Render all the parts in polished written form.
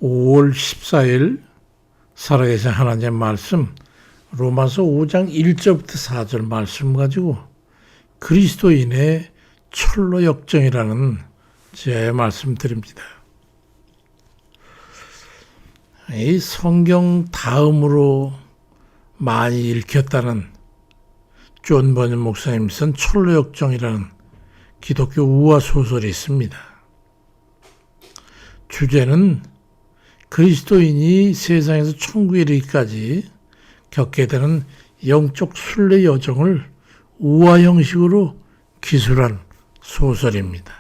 5월 14일 살아계신 하나님의 말씀 로마서 5장 1절부터 4절 말씀 가지고 그리스도인의 철로 역정이라는 제 말씀 드립니다. 이 성경 다음으로 많이 읽혔다는 존 버년 목사님 쓴 철로 역정이라는 기독교 우화 소설이 있습니다. 주제는 그리스도인이 세상에서 천국에 이르기까지 겪게 되는 영적 순례 여정을 우화 형식으로 기술한 소설입니다.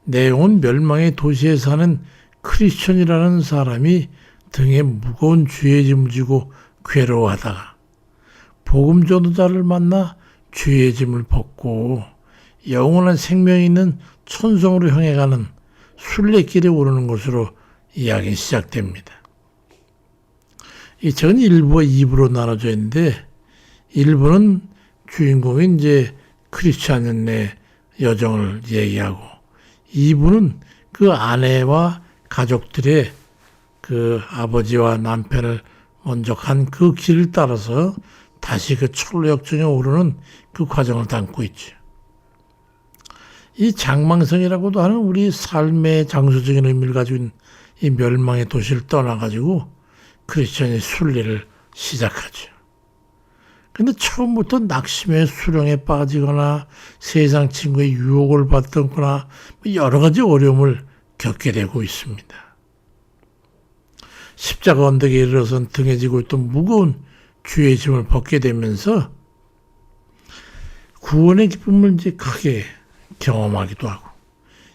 내용은 멸망의 도시에 사는 크리스천이라는 사람이 등에 무거운 주의 짐을 지고 괴로워하다가 복음 전도자를 만나 주의 짐을 벗고 영원한 생명이 있는 천성으로 향해 가는 순례길에 오르는 것으로 이야기가 시작됩니다. 이 책은 1부와 2부로 나눠져 있는데 1부는 주인공인 이제 크리스찬의 여정을 얘기하고 2부는 그 아내와 가족들의 그 아버지와 남편을 먼저 간 그 길을 따라서 다시 그 철로 역정에 오르는 그 과정을 담고 있죠. 이 장망성이라고도 하는 우리 삶의 장소적인 의미를 가지고 있는 이 멸망의 도시를 떠나가지고 크리스천이 순례를 시작하죠. 근데 처음부터 낙심의 수렁에 빠지거나 세상 친구의 유혹을 받거나 여러 가지 어려움을 겪게 되고 있습니다. 십자가 언덕에 이르러선 등에 지고 있던 무거운 주의 짐을 벗게 되면서 구원의 기쁨을 이제 크게 경험하기도 하고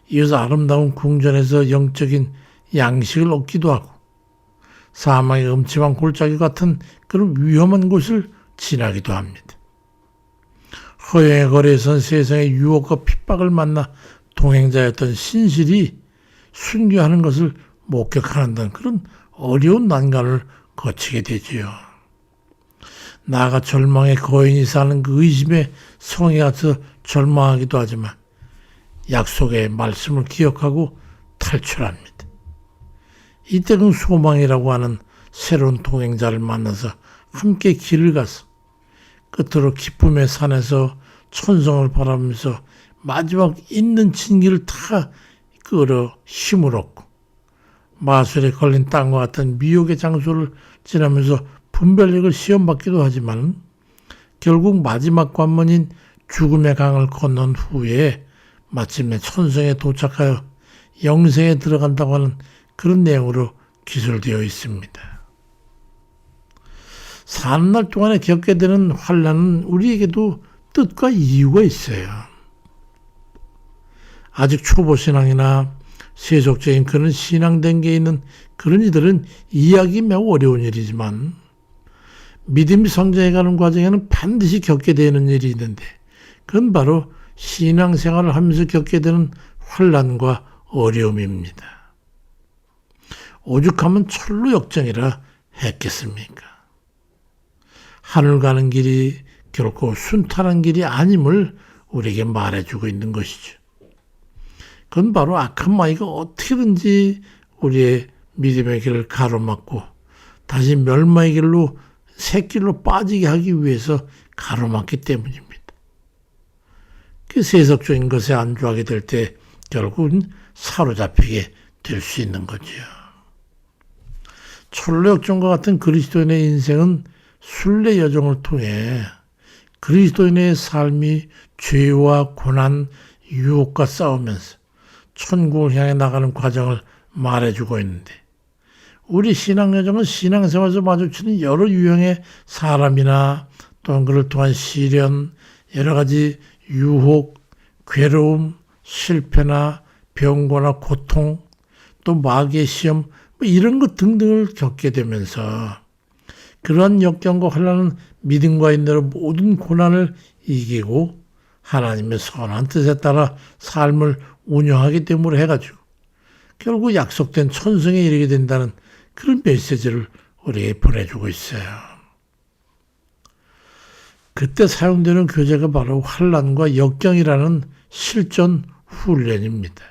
이어서 아름다운 궁전에서 영적인 양식을 얻기도 하고 사망의 음침한 골짜기 같은 그런 위험한 곳을 지나기도 합니다. 허영의 거리에선 세상의 유혹과 핍박을 만나 동행자였던 신실이 순교하는 것을 목격하는 그런 어려운 난간을 거치게 되지요. 나아가 절망의 거인이 사는 그 의심의 성에 가서 절망하기도 하지만 약속의 말씀을 기억하고 탈출합니다. 이때 그 소망이라고 하는 새로운 동행자를 만나서 함께 길을 가서 끝으로 기쁨의 산에서 천성을 바라보면서 마지막 있는 진기를 다 끌어 힘을 얻고 마술에 걸린 땅과 같은 미혹의 장소를 지나면서 분별력을 시험받기도 하지만 결국 마지막 관문인 죽음의 강을 건넌 후에 마침내 천성에 도착하여 영생에 들어간다고 하는 그런 내용으로 기술되어 있습니다. 사는 날 동안에 겪게 되는 환난은 우리에게도 뜻과 이유가 있어요. 아직 초보 신앙이나 세속적인 그런 신앙 단계에 있는 그런 이들은 이해하기 매우 어려운 일이지만 믿음이 성장해가는 과정에는 반드시 겪게 되는 일이 있는데 그건 바로 신앙생활을 하면서 겪게 되는 환난과 어려움입니다. 오죽하면 철로 역정이라 했겠습니까? 하늘 가는 길이 결코 순탄한 길이 아님을 우리에게 말해주고 있는 것이죠. 그건 바로 악한 마귀가 어떻게든지 우리의 믿음의 길을 가로막고 다시 멸망의 길로 새길로 빠지게 하기 위해서 가로막기 때문입니다. 그 세속적인 것에 안주하게 될 때 결국은 사로잡히게 될 수 있는 거지요. 철로 역정과 같은 그리스도인의 인생은 순례 여정을 통해 그리스도인의 삶이 죄와 고난, 유혹과 싸우면서 천국을 향해 나가는 과정을 말해주고 있는데 우리 신앙 여정은 신앙생활에서 마주치는 여러 유형의 사람이나 또는 그를 통한 시련, 여러 가지 유혹, 괴로움, 실패나 병고나 고통, 또 마귀의 시험 이런 것 등등을 겪게 되면서 그러한 역경과 환난은 믿음과 인내로 모든 고난을 이기고 하나님의 선한 뜻에 따라 삶을 운영하기 때문에 해가지고 결국 약속된 천성에 이르게 된다는 그런 메시지를 우리에게 보내주고 있어요. 그때 사용되는 교재가 바로 환난과 역경이라는 실전 훈련입니다.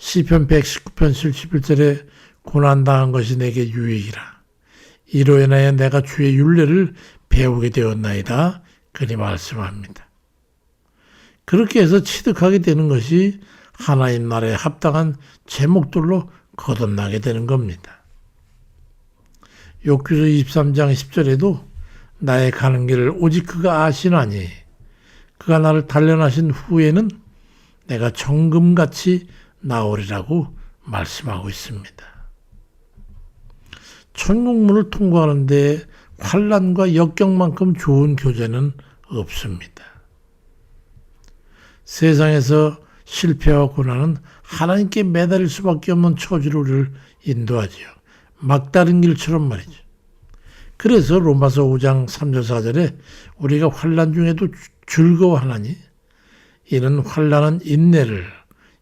시편 119편 71절에 고난당한 것이 내게 유익이라. 이로 인하여 내가 주의 율례를 배우게 되었나이다. 그리 말씀합니다. 그렇게 해서 취득하게 되는 것이 하나님 나라에 합당한 제목들로 거듭나게 되는 겁니다. 욥기서 23장 10절에도 나의 가는 길을 오직 그가 아시나니 그가 나를 단련하신 후에는 내가 정금같이 나오리라고 말씀하고 있습니다. 천국문을 통과하는데 환난과 역경만큼 좋은 교재는 없습니다. 세상에서 실패와 고난은 하나님께 매달릴 수밖에 없는 처지로 우리를 인도하지요. 막다른 길처럼 말이죠. 그래서 로마서 5장 3절 4절에 우리가 환난 중에도 즐거워하나니 이는 환난은 인내를,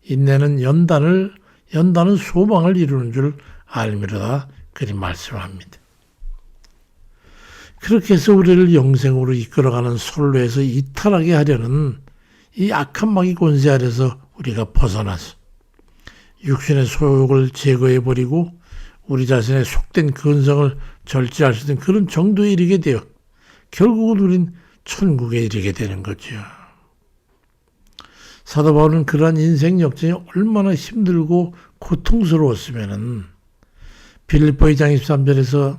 인내는 연단을, 연단은 소망을 이루는 줄 알미로다. 그리 말씀합니다. 그렇게 해서 우리를 영생으로 이끌어가는 선로에서 이탈하게 하려는 이 악한 마귀 권세 아래서 우리가 벗어나서 육신의 소욕을 제거해버리고 우리 자신의 속된 근성을 절제할 수 있는 그런 정도에 이르게 되어 결국은 우린 천국에 이르게 되는 거죠. 사도 바울은 그러한 인생 역전이 얼마나 힘들고 고통스러웠으면은 빌립보 2장 23절에서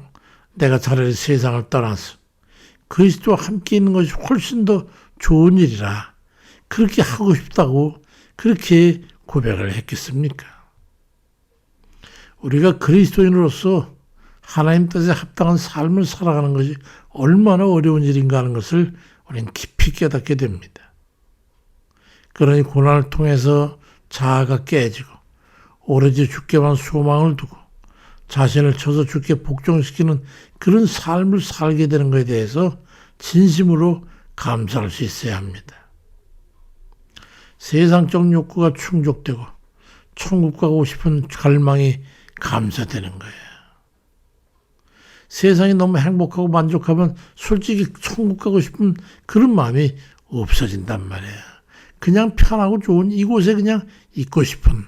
내가 차라리 세상을 떠나서 그리스도와 함께 있는 것이 훨씬 더 좋은 일이라 그렇게 하고 싶다고 그렇게 고백을 했겠습니까? 우리가 그리스도인으로서 하나님 뜻에 합당한 삶을 살아가는 것이 얼마나 어려운 일인가 하는 것을 우리는 깊이 깨닫게 됩니다. 그러니 고난을 통해서 자아가 깨지고 오로지 주께만 소망을 두고 자신을 쳐서 주께 복종시키는 그런 삶을 살게 되는 것에 대해서 진심으로 감사할 수 있어야 합니다. 세상적 욕구가 충족되고 천국 가고 싶은 갈망이 감사되는 거예요. 세상이 너무 행복하고 만족하면 솔직히 천국 가고 싶은 그런 마음이 없어진단 말이에요. 그냥 편하고 좋은 이곳에 그냥 있고 싶은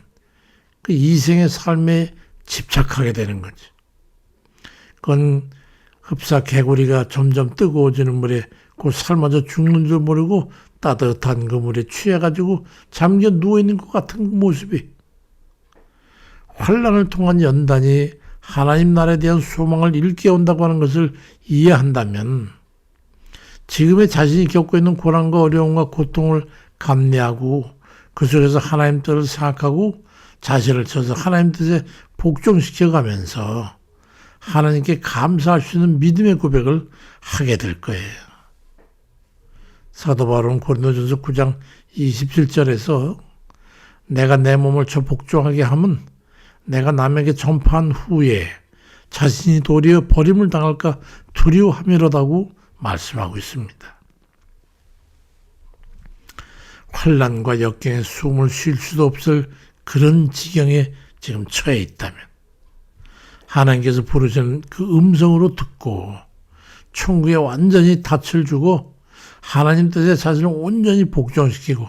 그 이생의 삶에 집착하게 되는 거지. 그건 흡사 개구리가 점점 뜨거워지는 물에 곧 삶아져 죽는 줄 모르고 따뜻한 그 물에 취해가지고 잠겨 누워있는 것 같은 모습이 환난을 통한 연단이 하나님 나라에 대한 소망을 일깨운다고 하는 것을 이해한다면 지금의 자신이 겪고 있는 고난과 어려움과 고통을 감내하고 그 속에서 하나님 뜻을 생각하고 자신을 쳐서 하나님 뜻에 복종시켜가면서 하나님께 감사할 수 있는 믿음의 고백을 하게 될 거예요. 사도 바울은 고린도전서 9장 27절에서 내가 내 몸을 저 복종하게 하면 내가 남에게 전파한 후에 자신이 도리어 버림을 당할까 두려워함이로다고 말씀하고 있습니다. 환난과 역경에 숨을 쉴 수도 없을 그런 지경에 지금 처해 있다면 하나님께서 부르시는 그 음성으로 듣고 천국에 완전히 닻을 주고 하나님 뜻에 자신을 온전히 복종시키고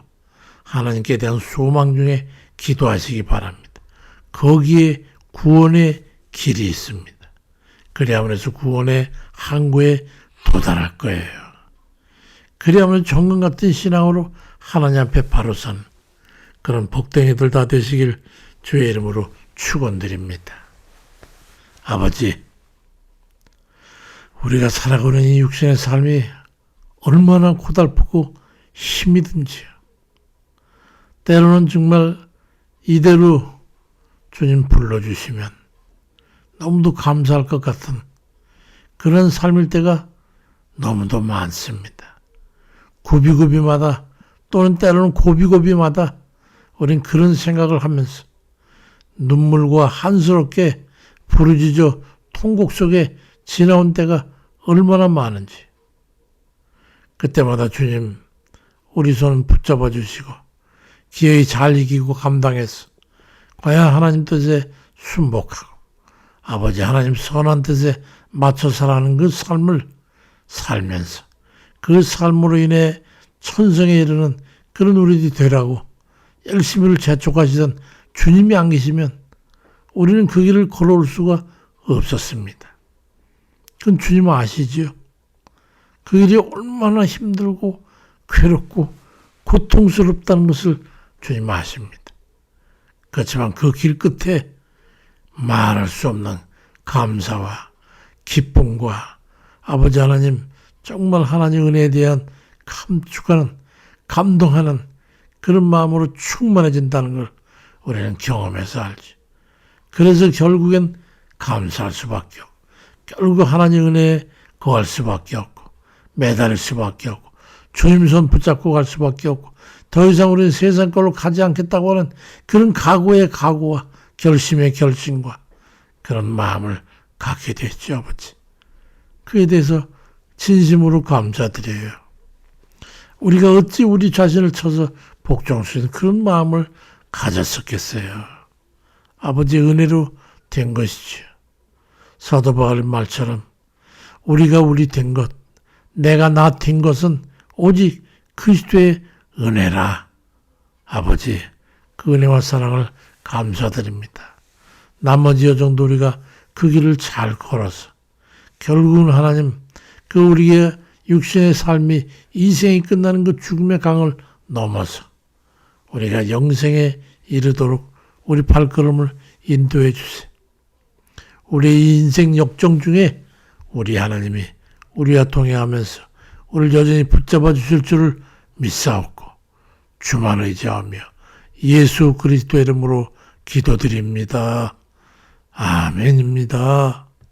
하나님께 대한 소망 중에 기도하시기 바랍니다. 거기에 구원의 길이 있습니다. 그리하면서 구원의 항구에 도달할 거예요. 그리하면 정금 같은 신앙으로 하나님 앞에 바로 선 그런 복댕이들 다 되시길 주의 이름으로 축원드립니다. 아버지, 우리가 살아가는 이 육신의 삶이 얼마나 고달프고 힘이 든지요. 때로는 정말 이대로 주님 불러주시면 너무도 감사할 것 같은 그런 삶일 때가 너무도 많습니다. 구비구비마다 또는 때로는 고비고비마다 우린 그런 생각을 하면서 눈물과 한스럽게 부르짖어 통곡 속에 지나온 때가 얼마나 많은지 그때마다 주님 우리 손 붙잡아 주시고 기어이 잘 이기고 감당해서 과연 하나님 뜻에 순복하고 아버지 하나님 선한 뜻에 맞춰 살아가는 그 삶을 살면서 그 삶으로 인해 천성에 이르는 그런 우리들이 되라고 열심히를 재촉하시던 주님이 안 계시면 우리는 그 길을 걸어올 수가 없었습니다. 그건 주님 아시죠? 그 길이 얼마나 힘들고 괴롭고 고통스럽다는 것을 주님 아십니다. 그렇지만 그 길 끝에 말할 수 없는 감사와 기쁨과 아버지 하나님, 정말 하나님 은혜에 대한 감축하는, 감동하는 그런 마음으로 충만해진다는 걸 우리는 경험해서 알지. 그래서 결국엔 감사할 수밖에 없고, 결국 하나님 은혜에 거할 수밖에 없고, 매달릴 수밖에 없고, 주님 손 붙잡고 갈 수밖에 없고, 더 이상 우리는 세상 걸로 가지 않겠다고 하는 그런 각오의 각오와 결심의 결심과 그런 마음을 갖게 됐죠, 아버지. 그에 대해서 진심으로 감사드려요. 우리가 어찌 우리 자신을 쳐서 복종할 수 있는 그런 마음을 가졌었겠어요. 아버지의 은혜로 된 것이죠. 사도 바울 말처럼 우리가 우리 된 것, 내가 나 된 것은 오직 그리스도의 은혜라. 아버지, 그 은혜와 사랑을 감사드립니다. 나머지 여정도 우리가 그 길을 잘 걸어서 결국은 하나님, 그 우리의 육신의 삶이 인생이 끝나는 그 죽음의 강을 넘어서 우리가 영생에 이르도록 우리 발걸음을 인도해 주세요. 우리의 인생 역정 중에 우리 하나님이 우리와 동행하면서 우리를 여전히 붙잡아 주실 줄을 믿사옵고 주만 의지하며 예수 그리스도 이름으로 기도드립니다. 아멘입니다.